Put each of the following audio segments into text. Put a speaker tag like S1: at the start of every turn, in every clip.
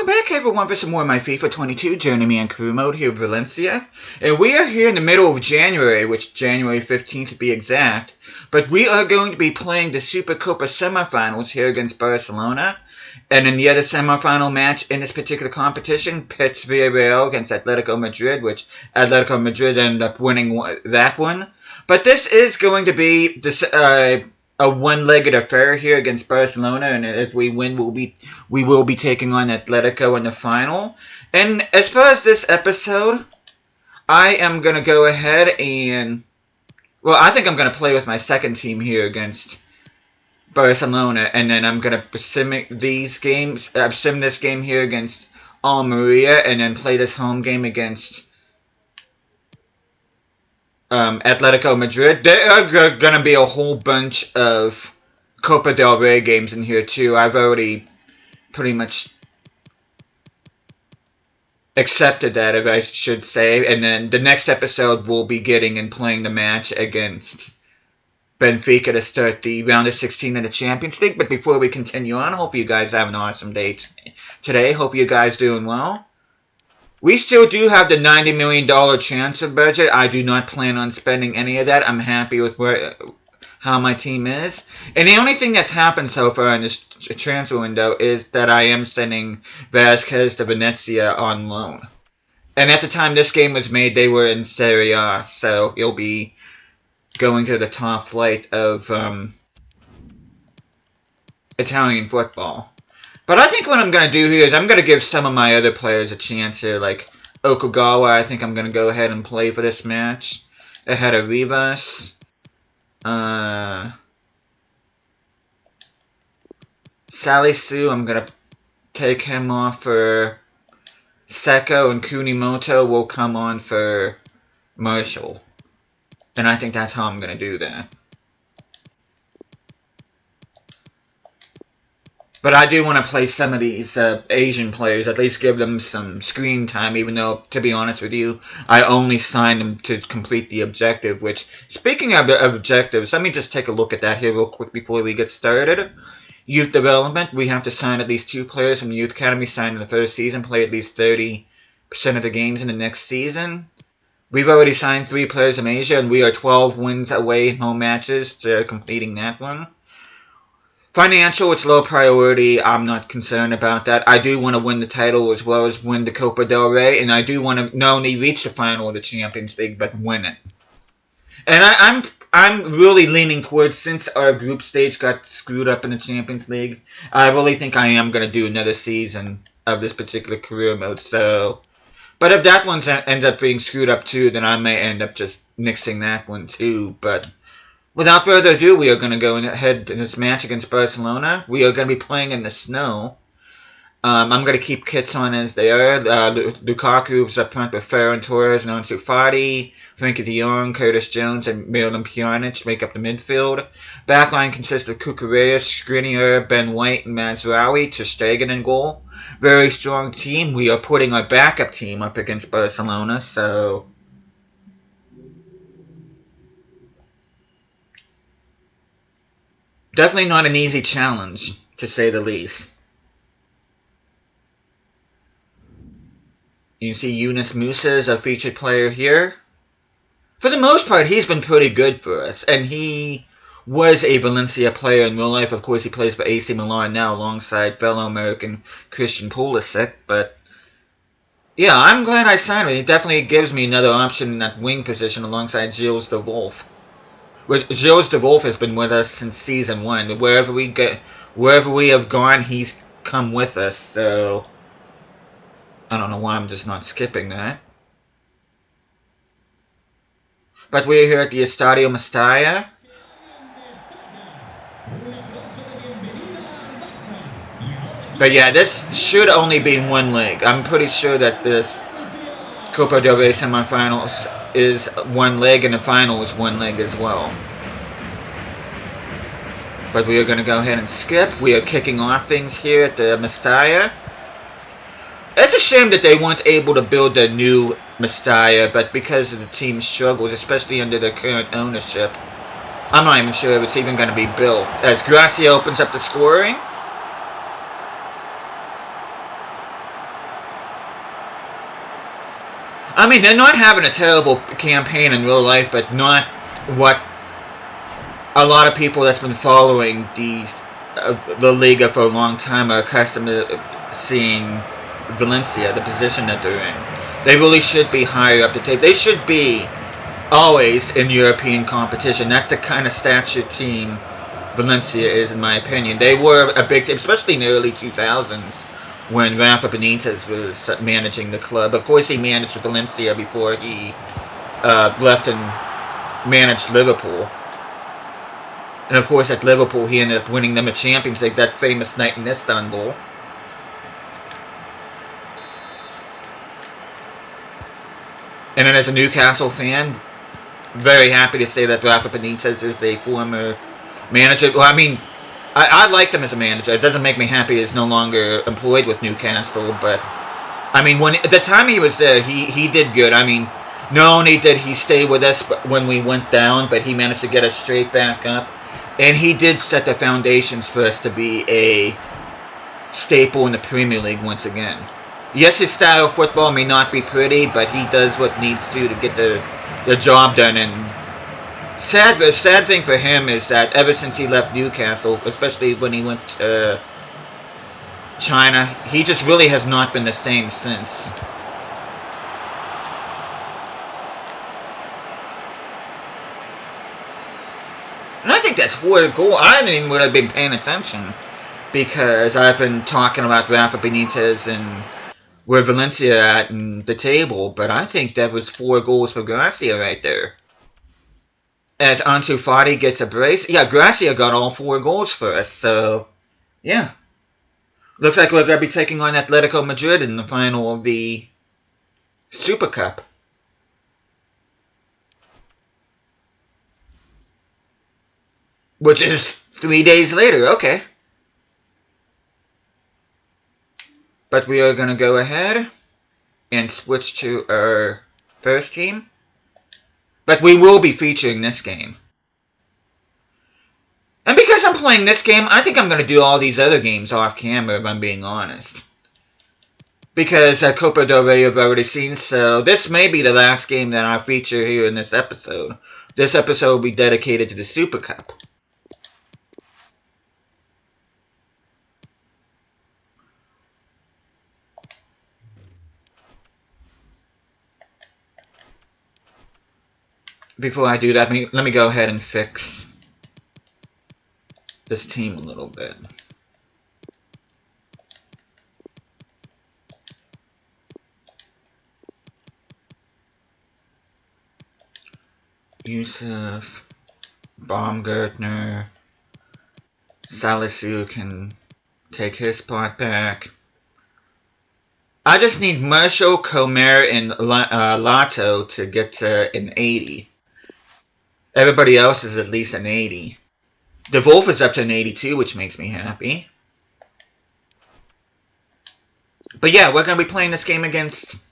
S1: Welcome back everyone for some more of my FIFA 22 Journeyman crew mode here in Valencia. And we are here in the middle of January, which January 15th to be exact. But we are going to be playing the Supercopa semifinals here against Barcelona. And in the other semifinal match in this particular competition, pits Villarreal against Atletico Madrid, which Atletico Madrid ended up winning that one. But this is going to be this, a one-legged affair here against Barcelona, and if we win, we will be taking on Atletico in the final. And as far as this episode, I am going to go ahead and... Well, I think I'm going to play with my second team here against Barcelona, and then I'm going to sim this game here against Almeria, and then play this home game against Atletico Madrid. There are going to be a whole bunch of Copa del Rey games in here too. I've already pretty much accepted that, if I should say. And then the next episode we'll be getting and playing the match against Benfica to start the round of 16 of the Champions League. But before we continue on, hope you guys have an awesome day today. Hope you guys doing well. We still do have the $90 million transfer budget. I do not plan on spending any of that. I'm happy with how my team is. And the only thing that's happened so far in this transfer window is that I am sending Vasquez to Venezia on loan. And at the time this game was made, they were in Serie A, so he'll be going to the top flight of Italian football. But I think what I'm going to do here is I'm going to give some of my other players a chance here, like Okugawa. I think I'm going to go ahead and play for this match ahead of Rivas. Salisu, I'm going to take him off for Seko, and Kunimoto will come on for Marshall. And I think that's how I'm going to do that. But I do want to play some of these Asian players, at least give them some screen time, even though, to be honest with you, I only signed them to complete the objective, which, speaking of objectives, let me just take a look at that here real quick before we get started. Youth development, we have to sign at least 2 players from the Youth Academy, signed in the first season, play at least 30% of the games in the next season. We've already signed 3 players from Asia, and we are 12 wins away in home matches to completing that one. Financial, it's low priority. I'm not concerned about that. I do want to win the title as well as win the Copa del Rey, and I do want to not only reach the final of the Champions League, but win it. And I'm really leaning towards, since our group stage got screwed up in the Champions League, I really think I am going to do another season of this particular career mode. So, but if that one ends up being screwed up too, then I may end up just nixing that one too. But without further ado, we are going to go ahead to this match against Barcelona. We are going to be playing in the snow. I'm going to keep kits on as they are. Lukaku is up front with Ferran Torres, Ansu Fati, Frankie de Jong, Curtis Jones, and Milan Pjanic make up the midfield. Backline consists of Cucurella, Skriniar, Ben White, and Mazraoui, Ter Stegen in goal. Very strong team. We are putting our backup team up against Barcelona, so definitely not an easy challenge, to say the least. You can see Yunus Musa is a featured player here. For the most part, he's been pretty good for us, and he was a Valencia player in real life. Of course, he plays for AC Milan now alongside fellow American Christian Pulisic, but yeah, I'm glad I signed him. He definitely gives me another option in that wing position alongside Gilles de Wolf. Gilles de Wolf has been with us since season 1. Wherever we have gone, he's come with us, so I don't know why I'm just not skipping that. But we're here at the Estadio Mestalla. But yeah, this should only be one leg. I'm pretty sure that this Copa del Rey semifinals is one leg, and the final is one leg as well. But we are going to go ahead and skip. We are kicking off things here at the Mestalla. It's a shame that they weren't able to build a new Mestalla, but because of the team's struggles, especially under their current ownership, I'm not even sure if it's even going to be built. As Gracia opens up the scoring. I mean, they're not having a terrible campaign in real life, but not what a lot of people that's been following the Liga for a long time are accustomed to seeing Valencia, the position that they're in. They really should be higher up the table. They should be always in European competition. That's the kind of stature team Valencia is, in my opinion. They were a big team, especially in the early 2000s, when Rafa Benitez was managing the club. Of course, he managed Valencia before he left and managed Liverpool. And of course, at Liverpool, he ended up winning them a Champions League, that famous night in Istanbul. And then as a Newcastle fan, very happy to say that Rafa Benitez is a former manager. Well, I mean, I liked him as a manager. It doesn't make me happy he's no longer employed with Newcastle, but I mean, when the time he was there, he did good. I mean, not only did he stay with us when we went down, but he managed to get us straight back up. And he did set the foundations for us to be a staple in the Premier League once again. Yes, his style of football may not be pretty, but he does what needs to get the job done. And the sad thing for him is that ever since he left Newcastle, especially when he went to China, he just really has not been the same since. And I think that's 4 goals. I haven't even really been paying attention because I've been talking about Rafa Benitez and where Valencia at in the table, but I think that was 4 goals for Gracia right there. As Ansu Fati gets a brace. Yeah, Gracia got all 4 goals for us, so yeah. Looks like we're going to be taking on Atletico Madrid in the final of the Supercup. Which is 3 days later, okay. But we are going to go ahead and switch to our first team. But we will be featuring this game. And because I'm playing this game, I think I'm going to do all these other games off camera, if I'm being honest. Because Copa del Rey I've already seen, so this may be the last game that I feature here in this episode. This episode will be dedicated to the Super Cup. Before I do that, let me go ahead and fix this team a little bit. Yusuf, Baumgartner, Salisu can take his spot back. I just need Marshall, Comer, and Lato to get to an 80. Everybody else is at least an 80. De Wolf is up to an 82, which makes me happy. But yeah, we're going to be playing this game against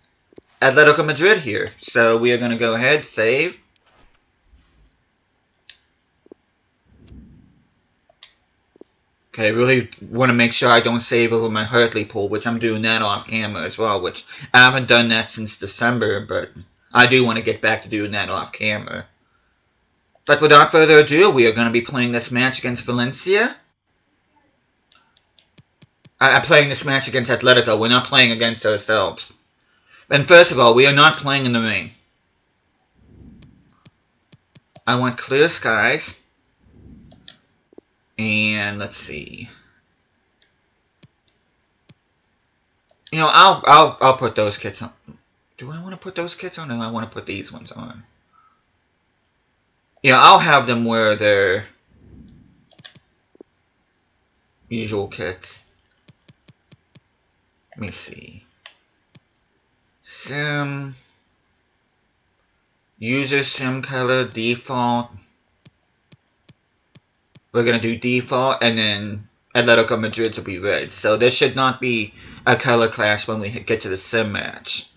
S1: Atletico Madrid here. So we are going to go ahead, save. Okay, I really want to make sure I don't save over my Hartley pool, which I'm doing that off camera as well, which I haven't done that since December, but I do want to get back to doing that off camera. But without further ado, we are going to be playing this match against Valencia. I'm playing this match against Atletico. We're not playing against ourselves. And first of all, we are not playing in the rain. I want clear skies. And let's see. You know, I'll put those kits on. Do I want to put those kits on, or do I want to put these ones on? Yeah, I'll have them wear their usual kits. Let me see. Sim. User sim color default. We're going to do default, and then Atletico Madrid will be red. So there should not be a color clash when we get to the sim match.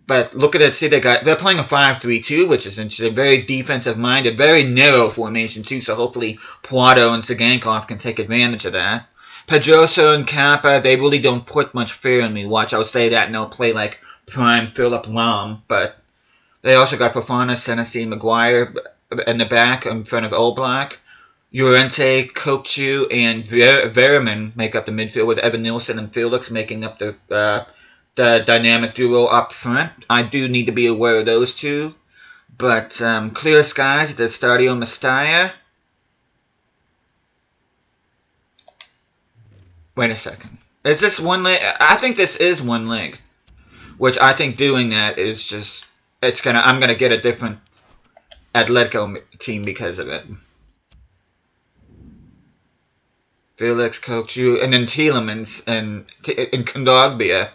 S1: But look at it, see they're playing a 5-3-2, which is interesting. Very defensive-minded, very narrow formation too, so hopefully Puado and Zagankov can take advantage of that. Pedrosa and Kappa, they really don't put much fear in me. Watch, I'll say that, and they'll play like prime Philip Lahm, but they also got Fofana, Senesi, Maguire in the back in front of Oblak. Llorente, Kokchu, and Veerman make up the midfield, with Evan Nilsson and Felix making up the dynamic duo up front. I do need to be aware of those two. But clear skies at the Stadio Mestalla. Wait a second. Is this one leg? I think this is one leg. Which I think doing that is just... I'm gonna get a different Atletico team because of it. Felix, Kokchu, and then Tielemans and Kondogbia.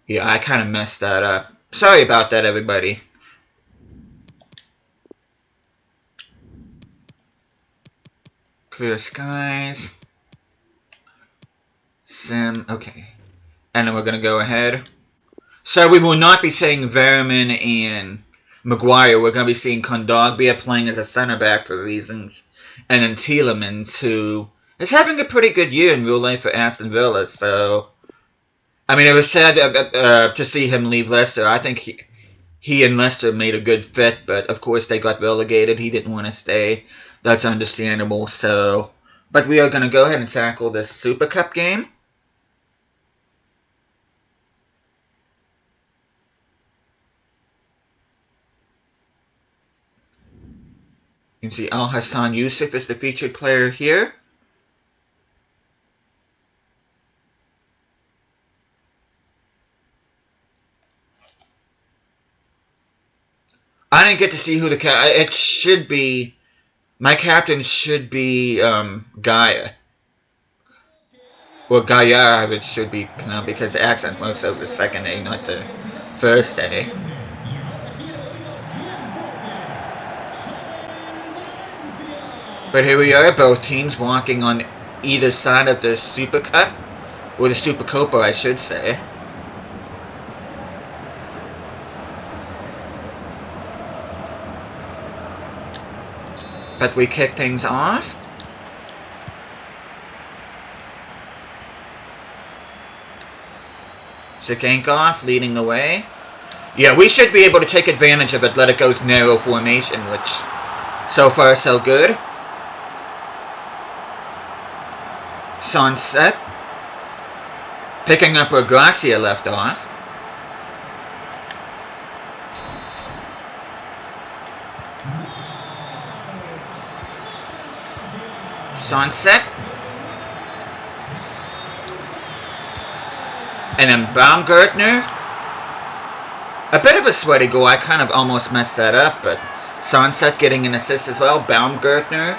S1: Yeah, I kind of messed that up. Sorry about that, everybody. Clear skies. Sim, okay. And then we're going to go ahead. So we will not be seeing Veerman and Maguire. We're going to be seeing Kondogbia playing as a center back for reasons. And then Tielemans, who is having a pretty good year in real life for Aston Villa. So, I mean, it was sad to see him leave Leicester. I think he and Leicester made a good fit, but of course they got relegated. He didn't want to stay. That's understandable. So, but we are going to go ahead and tackle this Super Cup game. You can see Al Hassan Yusuf is the featured player here. I didn't get to see who the it should be. My captain should be Gaia. Or Gaia, it should be pronounced, because the accent works over the second A, not the first A. But here we are, both teams walking on either side of the Super Cup, or the Supercopa, I should say. But we kick things off. Zagankov leading the way. Yeah, we should be able to take advantage of Atletico's narrow formation, which so far so good. Sunset. Picking up where Gracia left off. Sunset. And then Baumgartner. A bit of a sweaty goal. I kind of almost messed that up, but Sunset getting an assist as well. Baumgartner.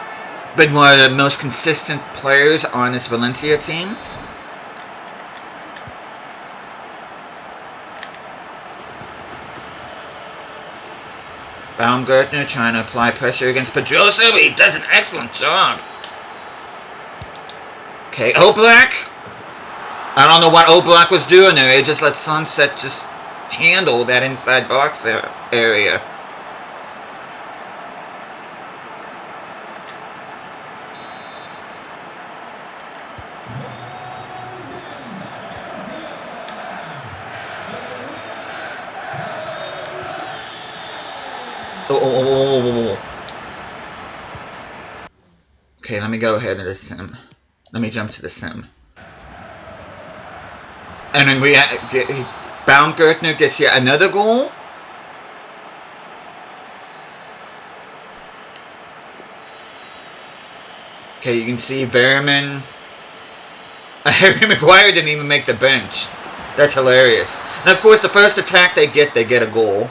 S1: Been one of the most consistent players on this Valencia team. Baumgartner trying to apply pressure against Pedrosa, but he does an excellent job. Okay, Oblak. I don't know what Oblak was doing there. He just let Sunset just handle that inside box area. Okay, let me go ahead to the sim. Let me jump to the sim. And then we get Baumgartner gets yet another goal. Okay, you can see Veerman. Harry Maguire didn't even make the bench. That's hilarious. And of course, the first attack they get a goal.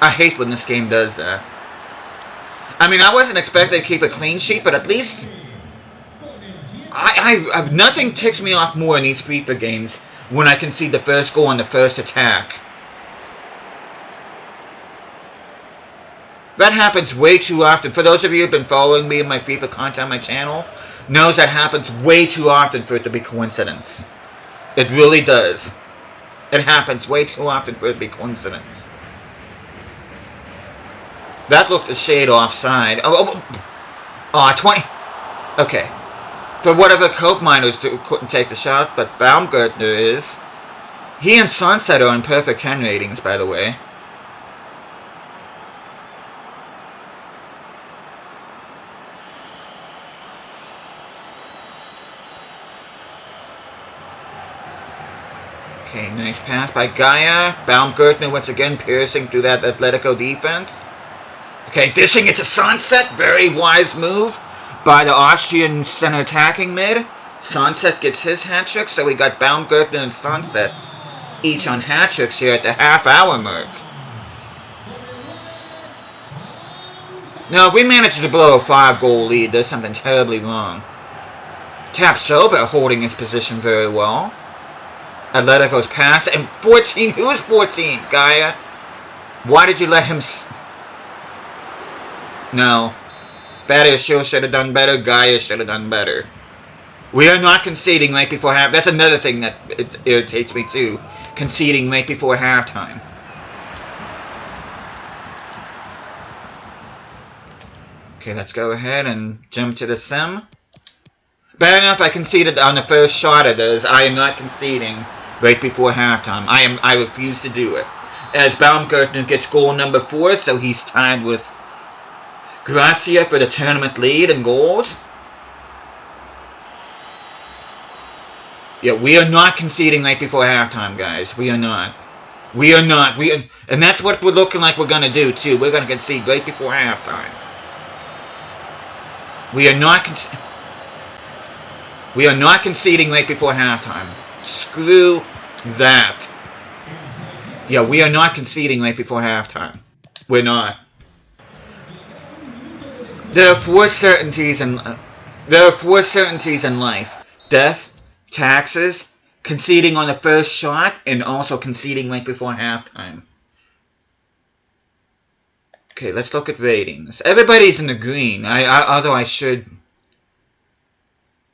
S1: I hate when this game does that. I mean, I wasn't expecting to keep a clean sheet, but at least nothing ticks me off more in these FIFA games when I can see the first goal on the first attack. That happens way too often. For those of you who've been following me in my FIFA content on my channel, knows that happens way too often for it to be coincidence. It really does. It happens way too often for it to be coincidence. That looked a shade offside. 20. Okay. For whatever Coke Miners couldn't take the shot, but Baumgartner is. He and Sunset are in perfect 10 ratings, by the way. Okay, nice pass by Gaia. Baumgartner once again piercing through that Atletico defense. Okay, dishing it to Sunset. Very wise move by the Austrian center attacking mid. Sunset gets his hat-trick, so we got Baumgartner and Sunset each on hat-tricks here at the half-hour mark. Now, if we manage to blow a 5-goal lead, there's something terribly wrong. Tapsoba holding his position very well. Atletico's pass, and 14, who's 14, Gaia? Why did you let him No. Barrios should have done better, Gaia should have done better. We are not conceding right before half. That's another thing that irritates me too. Conceding right before halftime. Okay, let's go ahead and jump to the sim. Bad enough I conceded on the first shot of this. I am not conceding right before halftime. I refuse to do it. As Baumgartner gets goal number 4, so he's tied with Gracia for the tournament lead in goals. Yeah, we are not conceding right before halftime, guys. We are not. We are not. And that's what we're looking like we're going to do, too. We're going to concede right before halftime. We are not conceding right before halftime. Screw that. Yeah, we are not conceding right before halftime. We're not. There are four certainties in life: death, taxes, conceding on the first shot, and also conceding right before halftime. Okay, let's look at ratings. Everybody's in the green. Although I should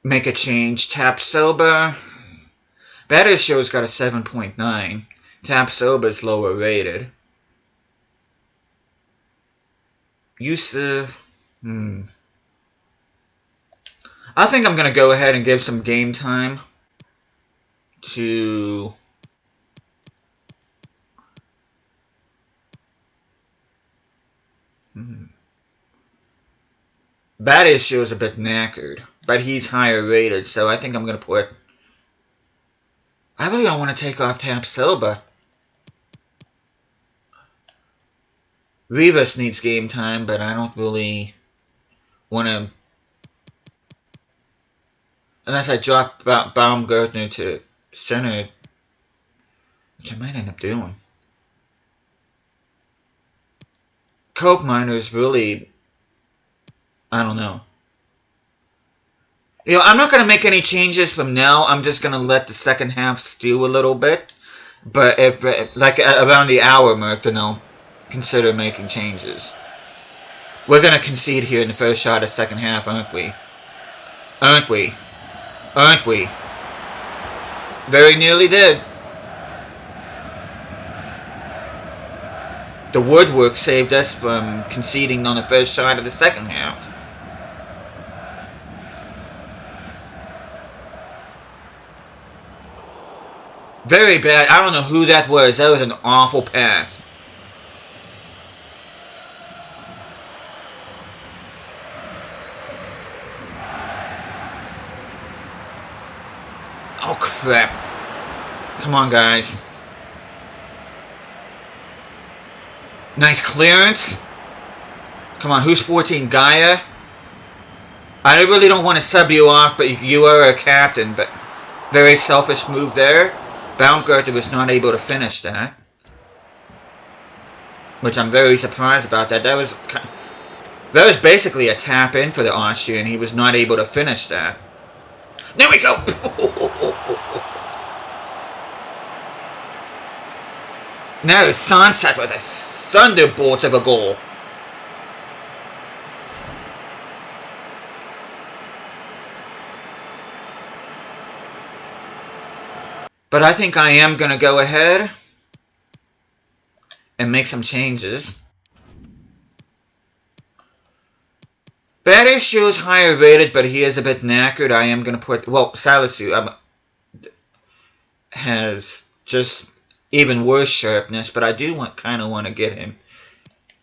S1: make a change. Tapsoba. Better Show's got a 7.9. Tapsoba's lower rated. Yusuf. I think I'm going to go ahead and give some game time to Bad Issue is a bit knackered, but he's higher rated, so I think I'm going to put... I really don't want to take off Tapsoba. Rivas needs game time, but I don't really want to... Unless I drop Baumgartner to center, which I might end up doing. Coke Miner's really... I don't know. You know, I'm not going to make any changes from now. I'm just going to let the second half stew a little bit. But if like, around the hour mark, then I'll consider making changes. We're going to concede here in the first shot of the second half, aren't we? Aren't we? Aren't we? Very nearly did. The woodwork saved us from conceding on the first shot of the second half. Very bad. I don't know who that was. That was an awful pass. Oh, crap. Come on, guys. Nice clearance. Come on, who's 14? Gaia? I really don't want to sub you off, but you are a captain. But very selfish move there. Baumgartner was not able to finish that. Which I'm very surprised about that. That was basically a tap-in for the Austrian. He was not able to finish that. There we go! Now Sunset with a Thunderbolt of a goal. But I think I am going to go ahead and make some changes. Bad Issue is higher rated, but he is a bit knackered. I am going to put... Well, Salisu has just even worse sharpness, but I do kind of want to get him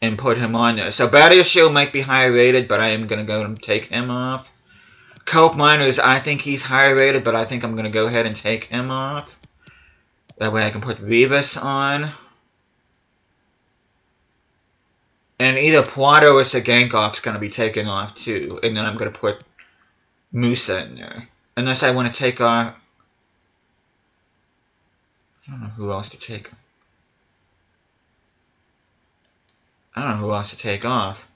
S1: and put him on there. So Barrier Shield might be higher rated, but I am going to go and take him off. Cope Miners, I think he's higher rated, but I think I'm going to go ahead and take him off. That way I can put Rivas on. And either Poirot or Segankov is going to be taken off too. And then I'm going to put Musa in there. Unless I want to take off... I don't know who else to take. I don't know who else to take off.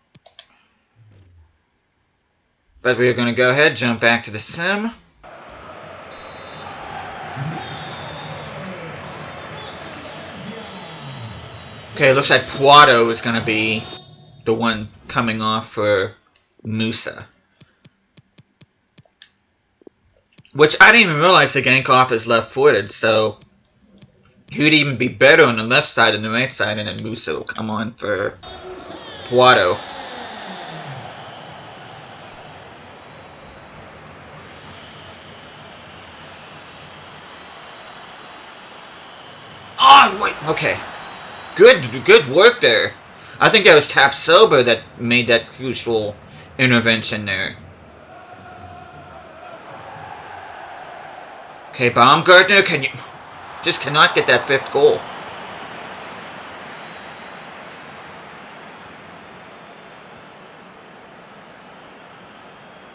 S1: But we're going to go ahead, jump back to the sim. Okay, it looks like Poirot is going to be the one coming off for Musa. Which I didn't even realize Segankov is left-footed, so he would even be better on the left side than the right side, and then Musa will come on for Poirot. Oh, wait, okay. Good work there. I think that was Tapsoba that made that crucial intervention there. Okay, Baumgartner, can you... just cannot get that 5th goal.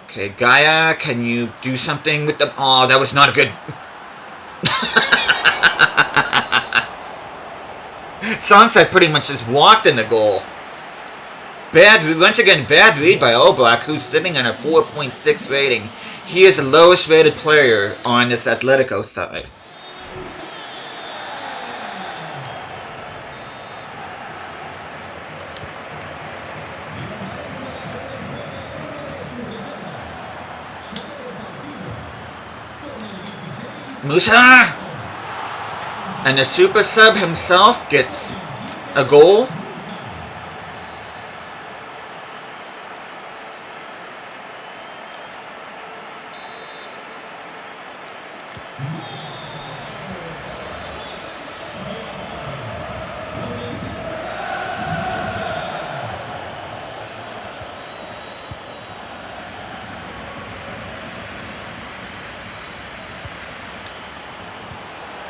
S1: Okay, Gaia, can you do something with the... Oh, that was not a good... Sunset pretty much just walked in the goal. Once again, bad read by Oblak, who's sitting on a 4.6 rating. He is the lowest rated player on this Atletico side. Musa! And the super sub himself gets a goal.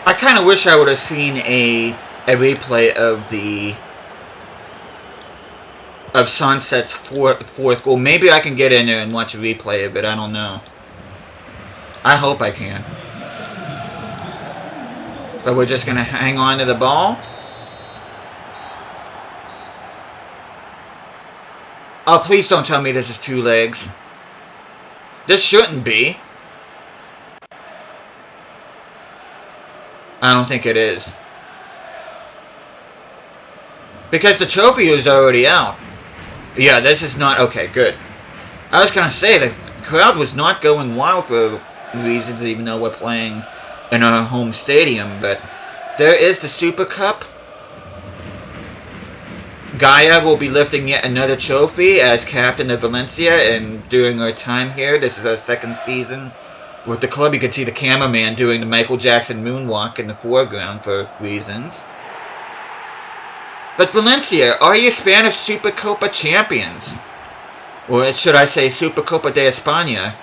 S1: I kind of wish I would have seen a replay of Sunset's fourth goal. Maybe I can get in there and watch a replay of it. I don't know. I hope I can. But we're just gonna hang on to the ball. Oh, please don't tell me this is 2 legs. This shouldn't be. I don't think it is. Because the trophy is already out. Yeah, this is not... Okay, good. I was going to say, the crowd was not going wild for reasons, even though we're playing in our home stadium. But there is the Super Cup. Gaia will be lifting yet another trophy as captain of Valencia. And during our time here, this is our 2nd season with the club. You can see the cameraman doing the Michael Jackson moonwalk in the foreground for reasons. But Valencia, are you Spanish Supercopa champions? Or should I say Supercopa de España,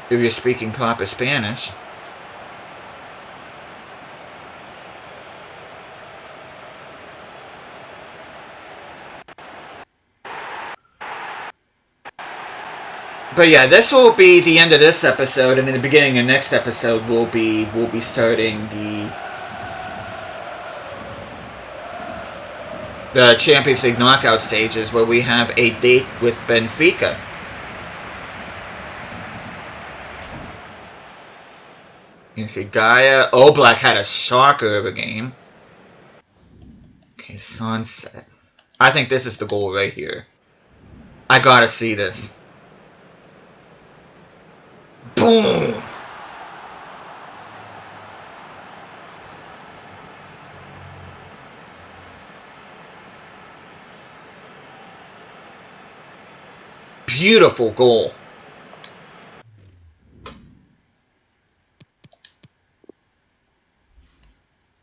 S1: if you're speaking proper Spanish. But yeah, this will be the end of this episode, and in the beginning of the next episode, we'll be starting the Champions League knockout stages, where we have a date with Benfica. You can see Gaia. Oblak had a shocker of a game. Okay, Sunset. I think this is the goal right here. I gotta see this. Boom! Beautiful goal.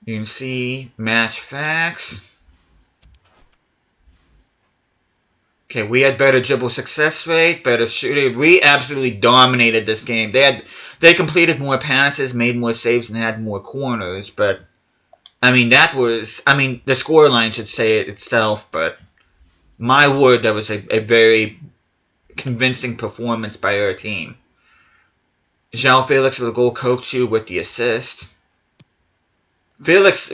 S1: You can see match facts. Okay, we had better dribble success rate, better shooting. We absolutely dominated this game. They completed more passes, made more saves, and had more corners. But I mean, the scoreline should say it itself. But my word, that was a very convincing performance by our team. João Felix with a goal, Kochu with the assist. Felix,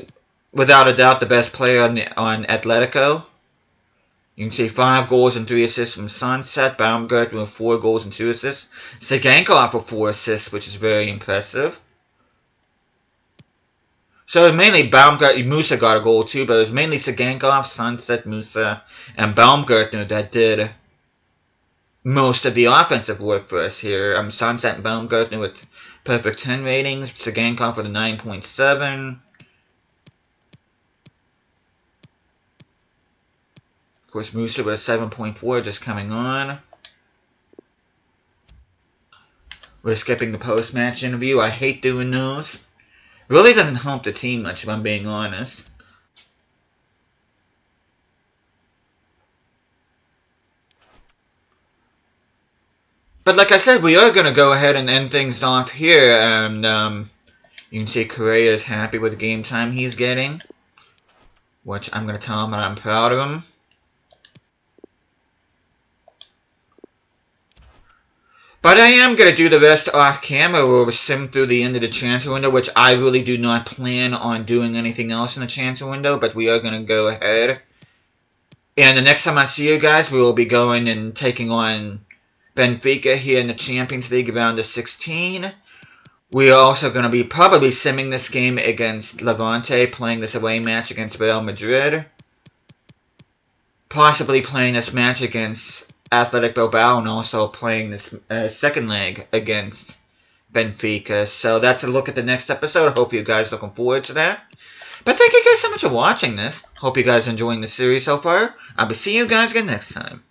S1: without a doubt, the best player on Atletico. You can see 5 goals and 3 assists from Sunset. Baumgartner with 4 goals and 2 assists. Sagankov with 4 assists, which is very impressive. So mainly Baumgartner, Musa got a goal too, but it was mainly Sagankov, Sunset, Musa, and Baumgartner that did most of the offensive work for us here. Sunset and Baumgartner with perfect 10 ratings. Sagankov with a 9.7. Of course, Musa with a 7.4 just coming on. We're skipping the post-match interview. I hate doing those. Really doesn't help the team much, if I'm being honest. But like I said, we are going to go ahead and end things off here. And you can see Correa is happy with the game time he's getting, which I'm going to tell him that I'm proud of him. But I am going to do the rest off camera where we'll sim through the end of the transfer window, which I really do not plan on doing anything else in the transfer window, but we are going to go ahead. And the next time I see you guys, we will be going and taking on Benfica here in the Champions League round of 16. We are also going to be probably simming this game against Levante, playing this away match against Real Madrid. Possibly playing this match against Athletic Bilbao and also playing this second leg against Benfica. So that's a look at the next episode. I hope you guys are looking forward to that. But thank you guys so much for watching this. Hope you guys are enjoying the series so far. I'll be seeing you guys again next time.